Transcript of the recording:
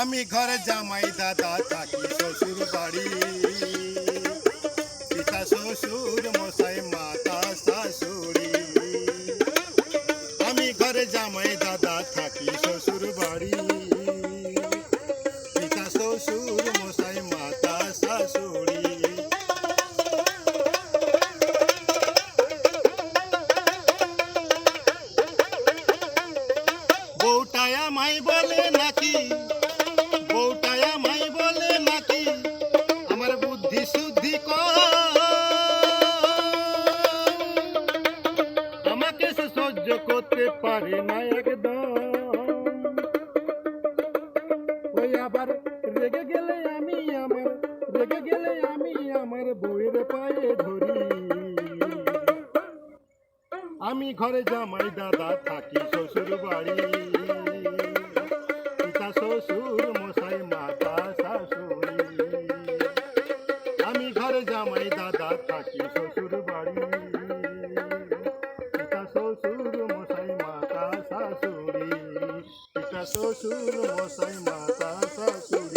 আমি ঘরে জামাই দাদা থাকি শ্বশুর বাড়ি, পিতা শ্বশুর মশাই মাতা শাশুড়ি। আমি ঘরে জামাই দাদা থাকি শ্বশুর বাড়ি, পিতা শ্বশুর মশাই মাতা শাশুড়ি। বউটায় আমায় বলে নাকি, বউটায় আমায় বলে নাকি আমার বুদ্ধি শুদ্ধি কর, আমাকে সে সহ্য করতে পারে না একদম। ওই আবার রেগে গেলে আমি আমার, রেগে গেলে আমি আমার বউয়ের পায়ে ধরি। আমি ঘরে জামাই দাদা থাকি শ্বশুর বাড়ি, পিতা শ্বশুর মশাই মাতা শাশুড়ি। আমি ঘরে জামাই দাদা থাকি শ্বশুর বাড়ি, পিতা শ্বশুর মশাই মাতা শাশুড়ি, পিতা শ্বশুর মশাই মাতা শাশুড়ি।